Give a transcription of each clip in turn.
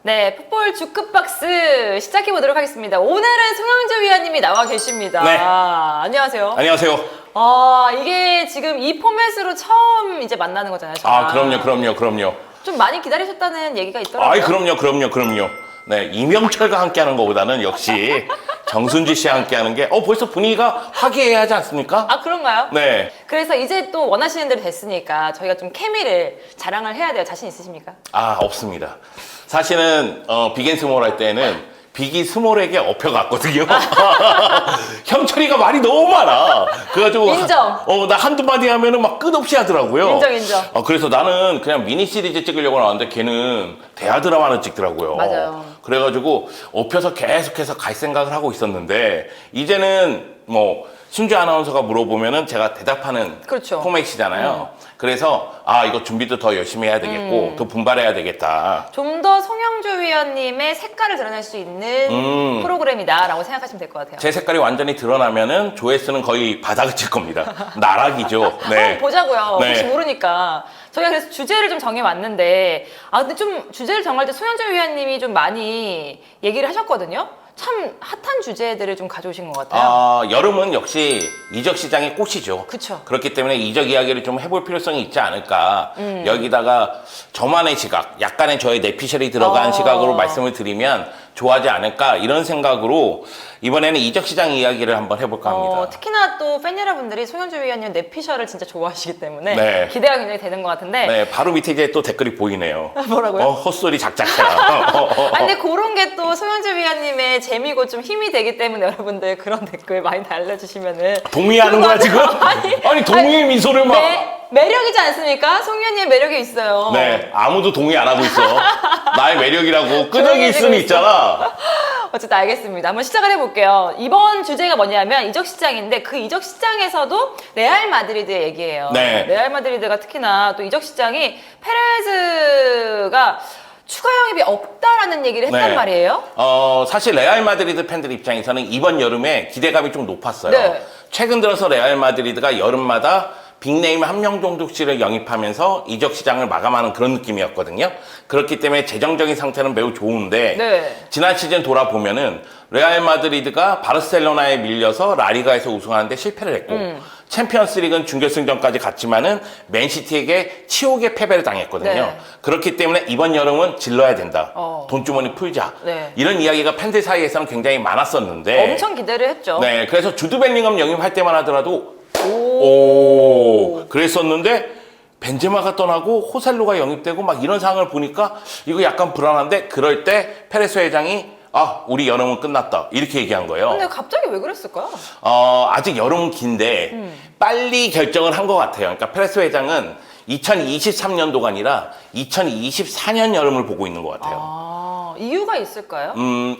네, 풋볼 주급 박스 시작해 보도록 하겠습니다. 오늘은 송영주 위원님이 나와 계십니다. 네. 안녕하세요. 안녕하세요. 이게 지금 이 포맷으로 처음 이제 만나는 거잖아요. 저랑. 그럼요. 좀 많이 기다리셨다는 얘기가 있더라고요. 그럼요. 네, 이명철과 함께하는 것보다는 역시 정순지 씨와 함께하는 게 벌써 분위기가 화기애애하지 않습니까? 아, 그런가요? 네. 그래서 이제 또 원하시는 대로 됐으니까 저희가 좀 케미를 자랑을 해야 돼요. 자신 있으십니까? 없습니다. 사실은 빅앤 스몰 할 때는 빅이 스몰에게 업혀갔거든요. 형철이가 말이 너무 많아. 그래가지고 인정. 나 한두 마디 하면은 막 끝없이 하더라고요. 인정. 그래서 나는 그냥 미니 시리즈 찍으려고 나왔는데 걔는 대하 드라마를 찍더라고요. 맞아요. 그래가지고 업혀서 계속해서 갈 생각을 하고 있었는데 이제는 신주 아나운서가 물어보면은 제가 대답하는 그렇죠. 포맷이잖아요. 그래서 이거 준비도 더 열심히 해야 되겠고 더 분발해야 되겠다. 좀 더 송영주 위원님의 색깔을 드러낼 수 있는 프로그램이다라고 생각하시면 될 것 같아요. 제 색깔이 완전히 드러나면은 조회수는 거의 바닥을 칠 겁니다. 나락이죠. 네. 한번 보자고요. 네. 혹시 모르니까. 저희가 그래서 주제를 좀 정해왔는데, 근데 좀 주제를 정할 때 송영주 위원님이 좀 많이 얘기를 하셨거든요. 참 핫한 주제들을 좀 가져오신 것 같아요. 여름은 역시 이적 시장의 꽃이죠. 그쵸. 그렇기 때문에 이적 이야기를 좀 해볼 필요성이 있지 않을까. 여기다가 저만의 시각, 약간의 저의 내피셜이 들어간 시각으로 말씀을 드리면 좋아하지 않을까 이런 생각으로 이번에는 이적 시장 이야기를 한번 해볼까 합니다. 특히나 또 팬 여러분들이 송영주 위원님 내피셜을 진짜 좋아하시기 때문에 네. 기대가 굉장히 되는 것 같은데. 네, 바로 밑에 이제 또 댓글이 보이네요. 뭐라고요? 헛소리 작작해라. 근데 그런 게 또 송영주 위원님의 재미고 좀 힘이 되기 때문에 여러분들 그런 댓글 많이 달려주시면은 동의하는 거야 지금? 아니 동의의 미소를 막. 매력이지 않습니까? 송 위원님의 매력이 있어요. 네, 아무도 동의 안 하고 있어. 나의 매력이라고 끄덕일 조용해지고 수는 있어. 있잖아. 어쨌든 알겠습니다. 한번 시작을 해볼게요. 이번 주제가 뭐냐면 이적 시장인데 그 이적 시장에서도 레알 마드리드의 얘기예요. 네. 레알 마드리드가 특히나 또 이적 시장이 페레즈가 추가 영입이 없다라는 얘기를 했단 네. 말이에요. 사실 레알 마드리드 팬들 입장에서는 이번 여름에 기대감이 좀 높았어요. 네. 최근 들어서 레알 마드리드가 여름마다 빅네임 한 명 정도씩을 영입하면서 이적 시장을 마감하는 그런 느낌이었거든요. 그렇기 때문에 재정적인 상태는 매우 좋은데 네. 지난 시즌 돌아보면은 레알 마드리드가 바르셀로나에 밀려서 라리가에서 우승하는데 실패를 했고 챔피언스리그는 준결승전까지 갔지만은 맨시티에게 치욕의 패배를 당했거든요. 네. 그렇기 때문에 이번 여름은 질러야 된다. 돈주머니 풀자. 네. 이런 이야기가 팬들 사이에서는 굉장히 많았었는데 엄청 기대를 했죠. 네, 그래서 주드 벨링엄 영입할 때만 하더라도 그랬었는데 벤제마가 떠나고 호셀루가 영입되고 막 이런 상황을 보니까 이거 약간 불안한데 그럴 때 페레스 회장이 우리 여름은 끝났다 이렇게 얘기한 거예요. 근데 갑자기 왜 그랬을까요? 아직 여름은 긴데 빨리 결정을 한 것 같아요. 그러니까 페레스 회장은 2023년도가 아니라 2024년 여름을 보고 있는 것 같아요. 이유가 있을까요?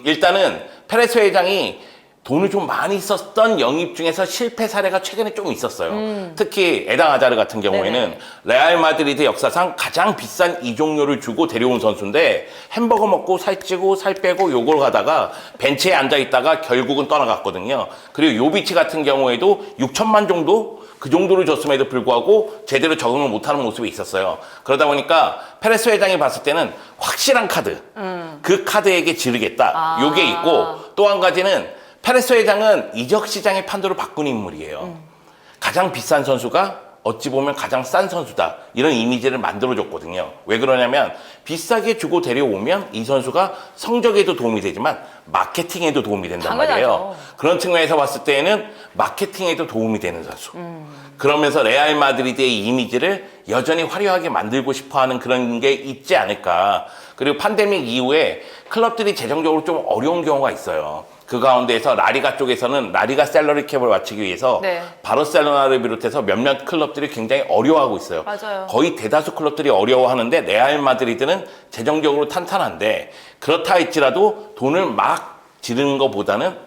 일단은 페레스 회장이 돈을 좀 많이 썼던 영입 중에서 실패 사례가 최근에 좀 있었어요. 특히 에당 아자르 같은 경우에는 네네. 레알 마드리드 역사상 가장 비싼 이적료를 주고 데려온 선수인데 햄버거 먹고 살찌고 살 빼고 요걸 가다가 벤치에 앉아 있다가 결국은 떠나갔거든요. 그리고 요비치 같은 경우에도 6천만 정도 그 정도를 줬음에도 불구하고 제대로 적응을 못하는 모습이 있었어요. 그러다 보니까 페레스 회장이 봤을 때는 확실한 카드, 그 카드에게 지르겠다. 요게 있고 또 한 가지는 페레스 회장은 이적 시장의 판도를 바꾼 인물이에요. 가장 비싼 선수가 어찌 보면 가장 싼 선수다. 이런 이미지를 만들어줬거든요. 왜 그러냐면 비싸게 주고 데려오면 이 선수가 성적에도 도움이 되지만 마케팅에도 도움이 된단 당연하죠. 말이에요. 그런 측면에서 봤을 때에는 마케팅에도 도움이 되는 선수. 그러면서 레알 마드리드의 이미지를 여전히 화려하게 만들고 싶어하는 그런 게 있지 않을까. 그리고 팬데믹 이후에 클럽들이 재정적으로 좀 어려운 경우가 있어요. 그 가운데에서 라리가 쪽에서는 라리가 셀러리 캡을 맞추기 위해서 네. 바르셀로나를 비롯해서 몇몇 클럽들이 굉장히 어려워하고 있어요. 맞아요. 거의 대다수 클럽들이 어려워하는데 레알 마드리드는 재정적으로 탄탄한데 그렇다 할지라도 돈을 막 지르는 것보다는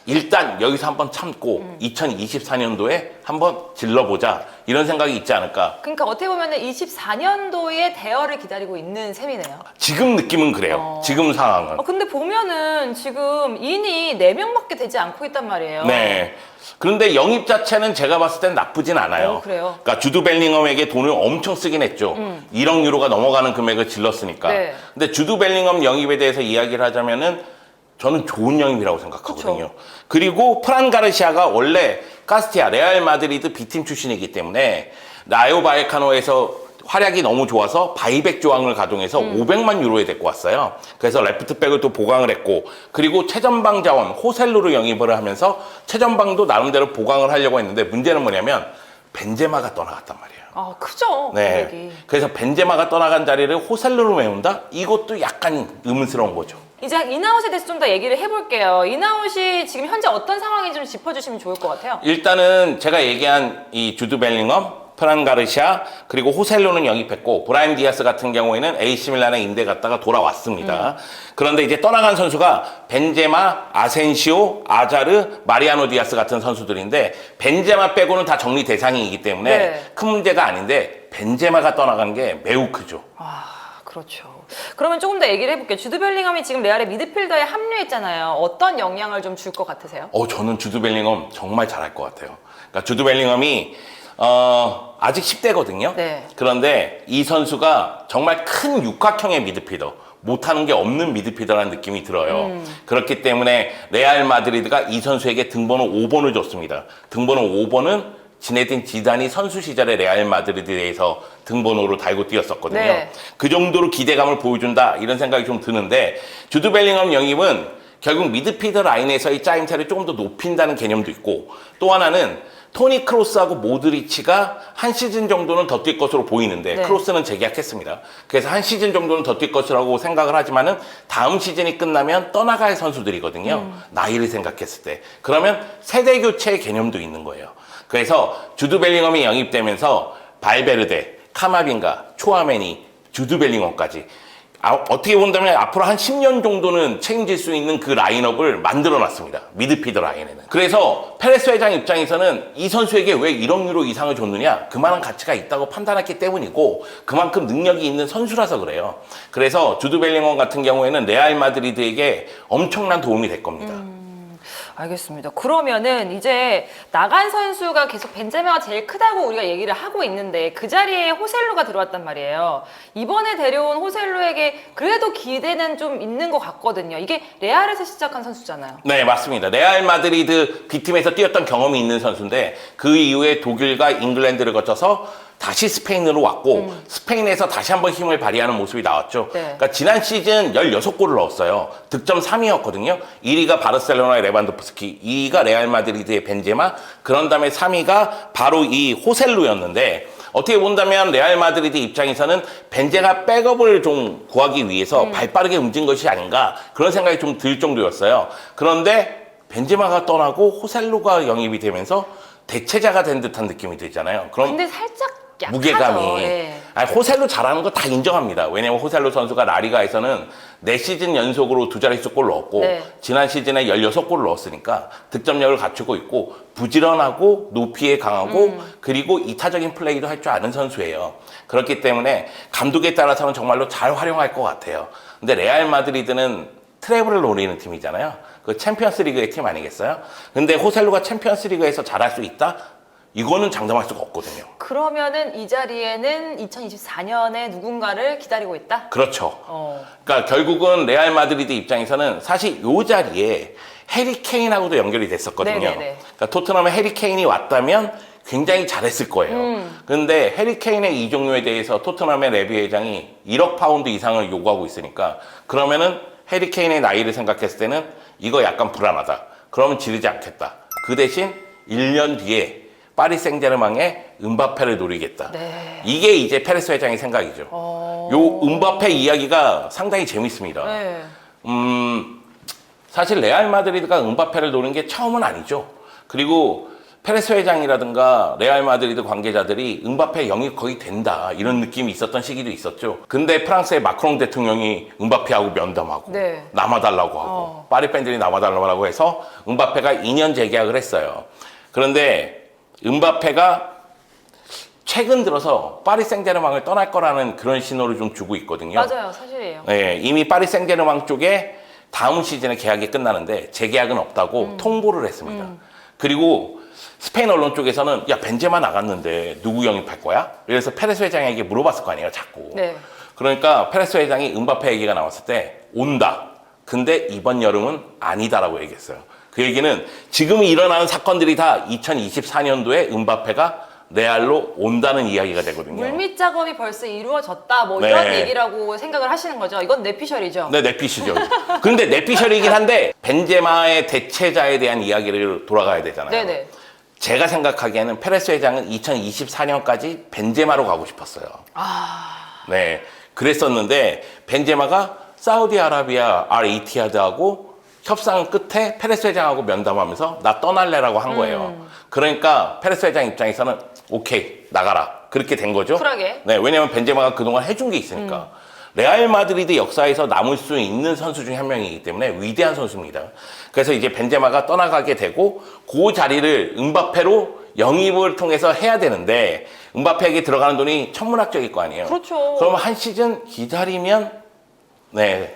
일단 여기서 한번 참고 2024년도에 한번 질러보자 이런 생각이 있지 않을까. 그러니까 어떻게 보면은 24년도에 대여를 기다리고 있는 셈이네요. 지금 느낌은 그래요. 지금 상황은. 근데 보면은 지금 인이 4명밖에 되지 않고 있단 말이에요. 네. 그런데 영입 자체는 제가 봤을 땐 나쁘진 않아요. 그래요? 그러니까 주드 벨링엄에게 돈을 엄청 쓰긴 했죠. 1억 유로가 넘어가는 금액을 질렀으니까. 네. 근데 주드 벨링엄 영입에 대해서 이야기를 하자면은 저는 좋은 영입이라고 생각하거든요. 그리고 프란 가르시아가 원래 카스티아, 레알 마드리드 B팀 출신이기 때문에 라요 바이카노에서 활약이 너무 좋아서 바이백 조항을 가동해서 500만 유로에 데리고 왔어요. 그래서 레프트백을 또 보강을 했고, 그리고 최전방 자원 호셀루를 영입을 하면서 최전방도 나름대로 보강을 하려고 했는데 문제는 뭐냐면 벤제마가 떠나갔단 말이에요. 아, 크죠. 네. 금액이. 그래서 벤제마가 떠나간 자리를 호셀루로 메운다? 이것도 약간 의문스러운 거죠. 이제 인아웃에 대해서 좀 더 얘기를 해볼게요. 인아웃이 지금 현재 어떤 상황인지 좀 짚어주시면 좋을 것 같아요. 일단은 제가 얘기한 이 주드 벨링엄, 프란 가르시아, 그리고 호셀루는 영입했고 브라임 디아스 같은 경우에는 AC 밀란에 임대 갔다가 돌아왔습니다. 그런데 이제 떠나간 선수가 벤제마, 아센시오, 아자르, 마리아노 디아스 같은 선수들인데 벤제마 빼고는 다 정리 대상이기 때문에 네. 큰 문제가 아닌데 벤제마가 떠나간 게 매우 크죠. 그렇죠. 그러면 조금 더 얘기를 해볼게요. 주드 벨링엄이 지금 레알의 미드필더에 합류했잖아요. 어떤 영향을 좀 줄 것 같으세요? 저는 주드 벨링엄 정말 잘할 것 같아요. 그러니까 주드 벨링엄이 아직 10대거든요. 네. 그런데 이 선수가 정말 큰 육각형의 미드필더, 못하는 게 없는 미드필더라는 느낌이 들어요. 그렇기 때문에 레알 마드리드가 이 선수에게 등번호 5번을 줬습니다. 등번호 5번은 지네딘 지단이 선수 시절에 레알 마드리드에서 등번호로 달고 뛰었었거든요. 네. 그 정도로 기대감을 보여준다 이런 생각이 좀 드는데 주드 벨링엄 영입은 결국 미드필더 라인에서의 짜임새를 조금 더 높인다는 개념도 있고, 또 하나는 토니 크로스하고 모드리치가 한 시즌 정도는 더 뛸 것으로 보이는데 네. 크로스는 재계약했습니다. 그래서 한 시즌 정도는 더 뛸 것이라고 생각을 하지만은 다음 시즌이 끝나면 떠나갈 선수들이거든요. 나이를 생각했을 때. 그러면 세대 교체의 개념도 있는 거예요. 그래서 주드 벨링엄이 영입되면서 발베르데, 카마빈가, 초아메니, 주드 벨링엄까지 어떻게 본다면 앞으로 한 10년 정도는 책임질 수 있는 그 라인업을 만들어놨습니다. 미드필더 라인에는. 그래서 페레스 회장 입장에서는 이 선수에게 왜 1억 유로 이상을 줬느냐? 그만한 가치가 있다고 판단했기 때문이고 그만큼 능력이 있는 선수라서 그래요. 그래서 주드 벨링엄 같은 경우에는 레알 마드리드에게 엄청난 도움이 될 겁니다. 알겠습니다. 그러면은 이제 나간 선수가 계속 벤제마가 제일 크다고 우리가 얘기를 하고 있는데 그 자리에 호셀루가 들어왔단 말이에요. 이번에 데려온 호셀루에게 그래도 기대는 좀 있는 것 같거든요. 이게 레알에서 시작한 선수잖아요. 네, 맞습니다. 레알 마드리드 B팀에서 뛰었던 경험이 있는 선수인데 그 이후에 독일과 잉글랜드를 거쳐서 다시 스페인으로 왔고 스페인에서 다시 한번 힘을 발휘하는 모습이 나왔죠. 네. 그러니까 지난 시즌 16골을 넣었어요. 득점 3위였거든요. 1위가 바르셀로나의 레반도프스키, 2위가 레알 마드리드의 벤제마, 그런 다음에 3위가 바로 이 호셀루였는데 어떻게 본다면 레알 마드리드 입장에서는 벤제가 백업을 좀 구하기 위해서 발빠르게 움직인 것이 아닌가 그런 생각이 좀 들 정도였어요. 그런데 벤제마가 떠나고 호셀루가 영입이 되면서 대체자가 된 듯한 느낌이 들잖아요. 그럼 근데 살짝 약하죠. 무게감이. 예. 호셀루 잘하는 거 다 인정합니다. 왜냐면 호셀루 선수가 라리가에서는 4시즌 연속으로 2자릿수 골 넣었고 네. 지난 시즌에 16골을 넣었으니까 득점력을 갖추고 있고 부지런하고 높이에 강하고 그리고 이타적인 플레이도 할 줄 아는 선수예요. 그렇기 때문에 감독에 따라서는 정말로 잘 활용할 것 같아요. 근데 레알 마드리드는 트래블을 노리는 팀이잖아요. 그 챔피언스 리그의 팀 아니겠어요? 근데 호셀루가 챔피언스 리그에서 잘할 수 있다? 이거는 장담할 수가 없거든요. 그러면은 이 자리에는 2024년에 누군가를 기다리고 있다? 그렇죠. 그러니까 결국은 레알 마드리드 입장에서는 사실 이 자리에 해리 케인하고도 연결이 됐었거든요. 네네네. 그러니까 토트넘에 해리 케인이 왔다면 굉장히 잘했을 거예요. 그런데 해리 케인의 이적료에 대해서 토트넘의 레비 회장이 1억 파운드 이상을 요구하고 있으니까 그러면은 해리 케인의 나이를 생각했을 때는 이거 약간 불안하다. 그러면 지르지 않겠다. 그 대신 1년 뒤에 파리 생제르맹의 음바페를 노리겠다. 네. 이게 이제 페레스 회장의 생각이죠. 요 음바페 이야기가 상당히 재밌습니다. 네. 사실 레알 마드리드가 음바페를 노린 게 처음은 아니죠. 그리고 페레스 회장이라든가 레알 마드리드 관계자들이 음바페 영입 거의 된다 이런 느낌이 있었던 시기도 있었죠. 근데 프랑스의 마크롱 대통령이 음바페하고 면담하고 네. 남아달라고 하고 파리 팬들이 남아달라고 해서 음바페가 2년 재계약을 했어요. 그런데 음바페가 최근 들어서 파리 생제르맹을 떠날 거라는 그런 신호를 좀 주고 있거든요. 맞아요, 사실이에요. 네, 이미 파리 생제르맹 쪽에 다음 시즌에 계약이 끝나는데 재계약은 없다고 통보를 했습니다. 그리고 스페인 언론 쪽에서는 야 벤제마 나갔는데 누구 영입할 거야? 그래서 페레스 회장에게 물어봤을 거 아니에요, 자꾸. 네. 그러니까 페레스 회장이 음바페 얘기가 나왔을 때 온다. 근데 이번 여름은 아니다라고 얘기했어요. 그 얘기는 지금 일어나는 사건들이 다 2024년도에 음바페가 레알로 온다는 이야기가 되거든요. 물밑 작업이 벌써 이루어졌다 뭐 네. 이런 얘기라고 생각을 하시는 거죠. 이건 내피셜이죠. 네, 내피셜이죠. 근데 내피셜이긴 한데 벤제마의 대체자에 대한 이야기를 돌아가야 되잖아요. 네네. 제가 생각하기에는 페레스 회장은 2024년까지 벤제마로 가고 싶었어요. 네, 그랬었는데 벤제마가 사우디아라비아 알이티하드하고 협상 끝에 페레스 회장하고 면담하면서 나 떠날래라고 한 거예요. 그러니까 페레스 회장 입장에서는 오케이 나가라 그렇게 된 거죠. 쿨하게. 네, 왜냐면 벤제마가 그동안 해준 게 있으니까. 레알 마드리드 역사에서 남을 수 있는 선수 중에 한 명이기 때문에 위대한 선수입니다. 그래서 이제 벤제마가 떠나가게 되고 그 자리를 음바페로 영입을 통해서 해야 되는데 음바페에게 들어가는 돈이 천문학적일 거 아니에요. 그렇죠. 그러면 한 시즌 기다리면 네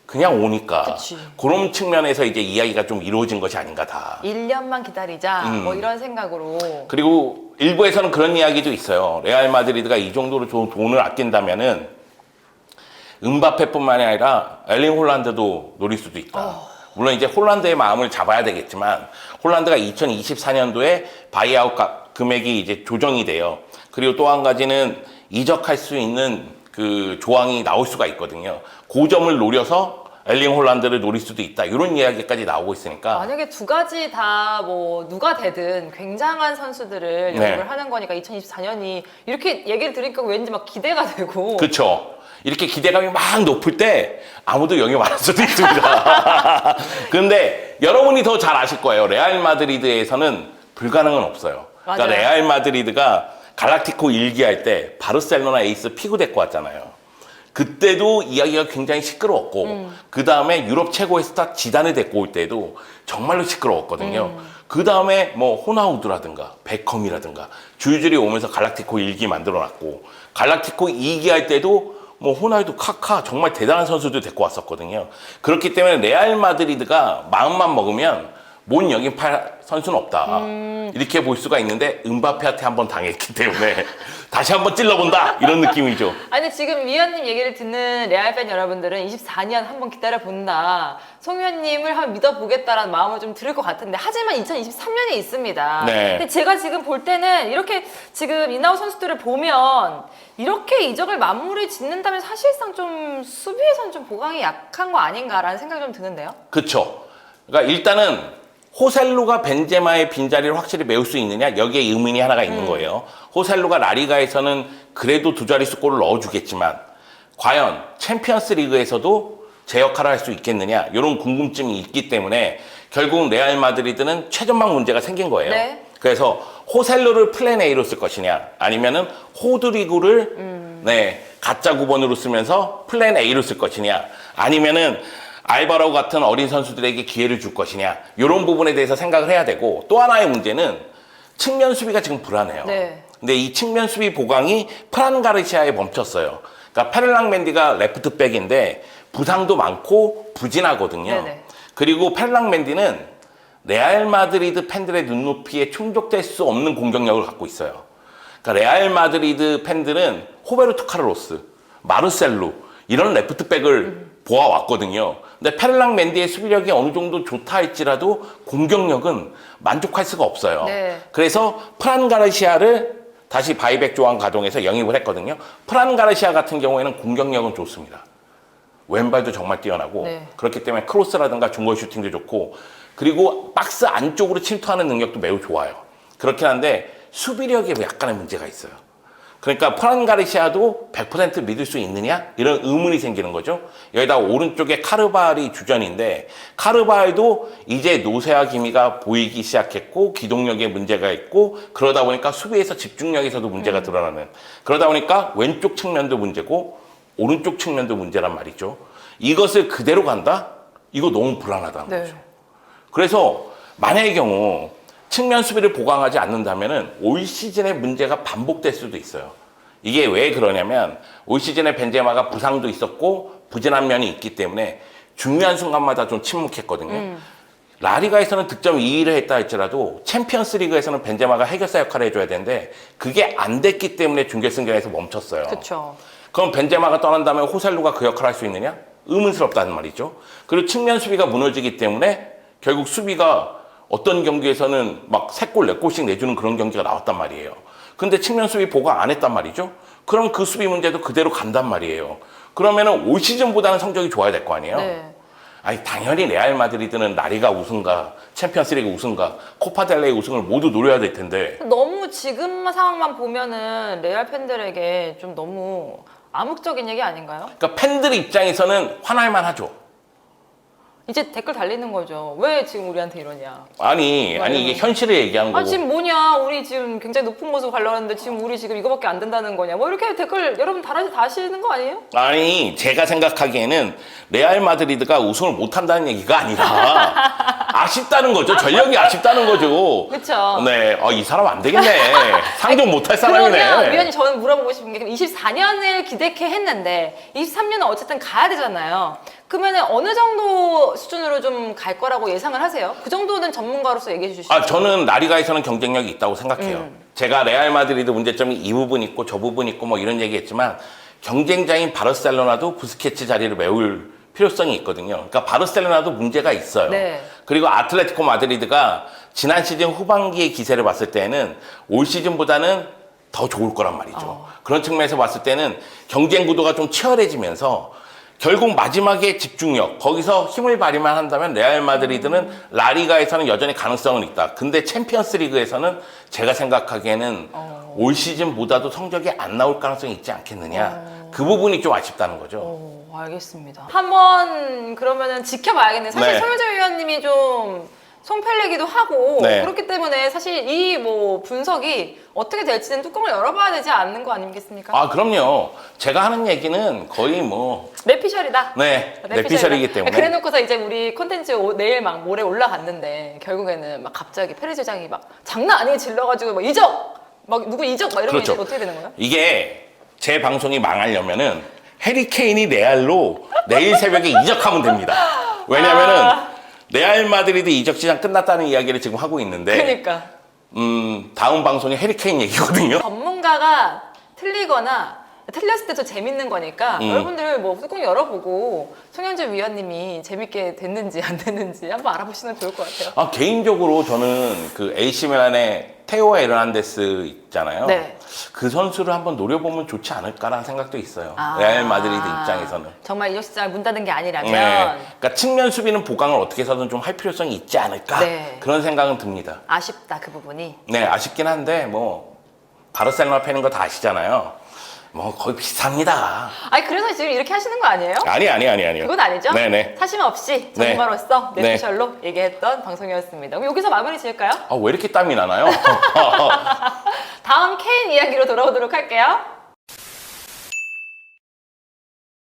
그냥 오니까 그치. 그런 측면에서 이제 이야기가 좀 이루어진 것이 아닌가 다. 1년만 기다리자 뭐 이런 생각으로. 그리고 일부에서는 그런 이야기도 있어요. 레알 마드리드가 이 정도로 돈을 아낀다면은 음바페뿐만이 아니라 엘링 홀란드도 노릴 수도 있다. 물론 이제 홀란드의 마음을 잡아야 되겠지만 홀란드가 2024년도에 바이아웃 금액이 이제 조정이 돼요. 그리고 또 한 가지는 이적할 수 있는 그 조항이 나올 수가 있거든요. 그 점을 노려서 엘링 홀란드를 노릴 수도 있다. 이런 이야기까지 나오고 있으니까. 만약에 두 가지 다 뭐 누가 되든 굉장한 선수들을 네. 영입을 하는 거니까 2024년이 이렇게 얘기를 들으니까 왠지 막 기대가 되고. 그렇죠. 이렇게 기대감이 막 높을 때 아무도 영입 안 할 수도 있습니다. 그런데 여러분이 더 잘 아실 거예요. 레알 마드리드에서는 불가능은 없어요. 그러니까 맞아요. 레알 마드리드가 갈락티코 일기할 때 바르셀로나 에이스 피구 데리고 왔잖아요. 그때도 이야기가 굉장히 시끄러웠고 그 다음에 유럽 최고의 스타 지단을 데리고 올 때도 정말로 시끄러웠거든요. 그 다음에 뭐 호나우두라든가 베컴이라든가 줄줄이 오면서 갈락티코 일기 만들어놨고 갈락티코 2기 할 때도 뭐 호날두, 카카 정말 대단한 선수들 데리고 왔었거든요. 그렇기 때문에 레알 마드리드가 마음만 먹으면 못 영입할 선수는 없다. 이렇게 볼 수가 있는데 음바페한테 한번 당했기 때문에 다시 한번 찔러본다 이런 느낌이죠. 아니 지금 위원님 얘기를 듣는 레알 팬 여러분들은 24년 한번 기다려 본다. 송 위원님을 한번 믿어보겠다라는 마음을 좀 들을 것 같은데 하지만 2023년이 있습니다. 네. 근데 제가 지금 볼 때는 이렇게 지금 인아웃 선수들을 보면 이렇게 이적을 마무리 짓는다면 사실상 좀 수비에서는 좀 보강이 약한 거 아닌가라는 생각이 좀 드는데요. 그렇죠. 그러니까 일단은 호셀루가 벤제마의 빈자리를 확실히 메울 수 있느냐 여기에 의문이 하나가 있는 거예요. 호셀루가 라리가에서는 그래도 두 자릿수 골을 넣어주겠지만 과연 챔피언스 리그에서도 제 역할을 할 수 있겠느냐 이런 궁금증이 있기 때문에 결국 레알 마드리드는 최전방 문제가 생긴 거예요. 네. 그래서 호셀루를 플랜 A로 쓸 것이냐 아니면은 호드리구를 네 가짜 9번으로 쓰면서 플랜 A로 쓸 것이냐 아니면은 알바로 같은 어린 선수들에게 기회를 줄 것이냐 이런 부분에 대해서 생각을 해야 되고 또 하나의 문제는 측면 수비가 지금 불안해요. 네. 근데 이 측면 수비 보강이 프란 가르시아에 멈췄어요. 그러니까 페를랑 멘디가 레프트백인데 부상도 많고 부진하거든요. 네네. 그리고 페를랑 멘디는 레알 마드리드 팬들의 눈높이에 충족될 수 없는 공격력을 갖고 있어요. 그러니까 레알 마드리드 팬들은 호베르토 카를로스, 마르셀루 이런 레프트백을 보아왔거든요. 근데 페를랑 멘디의 수비력이 어느 정도 좋다 할지라도 공격력은 만족할 수가 없어요. 네. 그래서 프란 가르시아를 다시 바이백 조항 가동해서 영입을 했거든요. 프란 가르시아 같은 경우에는 공격력은 좋습니다. 왼발도 정말 뛰어나고 네. 그렇기 때문에 크로스라든가 중거리 슈팅도 좋고 그리고 박스 안쪽으로 침투하는 능력도 매우 좋아요. 그렇긴 한데 수비력에 약간의 문제가 있어요. 그러니까 프란 가르시아도 100% 믿을 수 있느냐? 이런 의문이 생기는 거죠. 여기다 오른쪽에 카르발이 주전인데 카르발도 이제 노쇠화 기미가 보이기 시작했고 기동력에 문제가 있고 그러다 보니까 수비에서 집중력에서도 문제가 드러나는 그러다 보니까 왼쪽 측면도 문제고 오른쪽 측면도 문제란 말이죠. 이것을 그대로 간다? 이거 너무 불안하다는 네. 거죠. 그래서 만약의 경우 측면 수비를 보강하지 않는다면은 올 시즌의 문제가 반복될 수도 있어요. 이게 왜 그러냐면 올 시즌에 벤제마가 부상도 있었고 부진한 면이 있기 때문에 중요한 순간마다 좀 침묵했거든요. 라리가에서는 득점 2위를 했다 할지라도 챔피언스 리그에서는 벤제마가 해결사 역할을 해줘야 되는데 그게 안 됐기 때문에 준결승전에서 멈췄어요. 그렇죠. 그럼 벤제마가 떠난다면 호셀루가 그 역할을 할 수 있느냐? 의문스럽다는 말이죠. 그리고 측면 수비가 무너지기 때문에 결국 수비가 어떤 경기에서는 막 3골, 4골씩 내주는 그런 경기가 나왔단 말이에요. 근데 측면 수비 보강 안 했단 말이죠. 그럼 그 수비 문제도 그대로 간단 말이에요. 그러면은 올 시즌보다는 성적이 좋아야 될 거 아니에요. 네. 아니 당연히 레알 마드리드는 라리가 우승과 챔피언스리그 우승과 코파델레이 우승을 모두 노려야 될 텐데 너무 지금 상황만 보면은 레알 팬들에게 좀 너무 암묵적인 얘기 아닌가요? 그러니까 팬들 입장에서는 화날만 하죠. 이제 댓글 달리는 거죠. 왜 지금 우리한테 이러냐. 아니 이게 현실을 얘기한 거고. 아 지금 뭐냐, 우리 지금 굉장히 높은 모습 가려는데 지금 우리 지금 이거밖에 안 된다는 거냐, 뭐 이렇게 댓글 여러분 다시는 거 아니에요? 아니 제가 생각하기에는 레알 마드리드가 우승을 못한다는 얘기가 아니라 아쉽다는 거죠. 전력이 아쉽다는 거죠. 그렇죠. 네, 이 사람 안 되겠네. 상종 못할 사람이네. 그러면 위원님 저는 물어보고 싶은 게 24년을 기대케 했는데 23년은 어쨌든 가야 되잖아요. 그러면 어느 정도 수준으로 좀 갈 거라고 예상을 하세요? 그 정도는 전문가로서 얘기해 주시죠. 저는 라리가에서는 경쟁력이 있다고 생각해요. 제가 레알 마드리드 문제점이 이 부분 있고 저 부분 있고 뭐 이런 얘기했지만 경쟁자인 바르셀로나도 부스케츠 자리를 메울 필요성이 있거든요. 그러니까 바르셀로나도 문제가 있어요. 네. 그리고 아틀레티코 마드리드가 지난 시즌 후반기의 기세를 봤을 때는 올 시즌보다는 더 좋을 거란 말이죠. 그런 측면에서 봤을 때는 경쟁 구도가 좀 치열해지면서 결국 마지막에 집중력, 거기서 힘을 발휘만 한다면 레알 마드리드는 라리가에서는 여전히 가능성은 있다. 근데 챔피언스 리그에서는 제가 생각하기에는 올 시즌보다도 성적이 안 나올 가능성이 있지 않겠느냐. 그 부분이 좀 아쉽다는 거죠. 알겠습니다. 한번 그러면은 지켜봐야겠네요. 사실 네. 송효재 위원님이 좀 송펠레기도 하고 네. 그렇기 때문에 사실 이 뭐 분석이 어떻게 될지는 뚜껑을 열어봐야 되지 않는 거 아니겠습니까? 그럼요. 제가 하는 얘기는 거의 뭐 뇌피셜이다. 뇌피셜이기 때문에. 그래놓고서 이제 우리 콘텐츠 내일 막 모레 올라갔는데 결국에는 막 갑자기 페레즈 회장이 막 장난 아니게 질러가지고 막 이적! 막 누구 이적! 막 이러면 그렇죠. 이제 어떻게 되는 거예요? 이게 제 방송이 망하려면은 해리 케인이 레알로 내일 새벽에 이적하면 됩니다. 왜냐면은 레알 마드리드 이적 시장 끝났다는 이야기를 지금 하고 있는데 그러니까. 다음 방송이 해리 케인 얘기거든요. 전문가가 틀리거나 틀렸을 때 더 재밌는 거니까 여러분들 뭐 뚜껑 열어보고 송현재 위원님이 재밌게 됐는지 안 됐는지 한번 알아보시면 좋을 것 같아요. 개인적으로 저는 그 AC 밀란의 테오 에르난데스 있잖아요. 네. 그 선수를 한번 노려보면 좋지 않을까라는 생각도 있어요. 레알 마드리드 입장에서는. 정말 이적 시장을 문 닫은 게 아니라면. 네. 그러니까 측면 수비는 보강을 어떻게 해서든 좀 할 필요성이 있지 않을까 네. 그런 생각은 듭니다. 아쉽다 그 부분이. 네, 아쉽긴 한데 뭐 바르셀로나 팬인 거 다 아시잖아요. 뭐 거의 비슷합니다. 아니 그래서 지금 이렇게 하시는 거 아니에요? 아니요. 그건 아니죠? 네네. 사심 없이 네. 전문가로서 네. 뇌피셜로 얘기했던 방송이었습니다. 그럼 여기서 마무리 지을까요? 왜 이렇게 땀이 나나요? 다음 케인 이야기로 돌아오도록 할게요.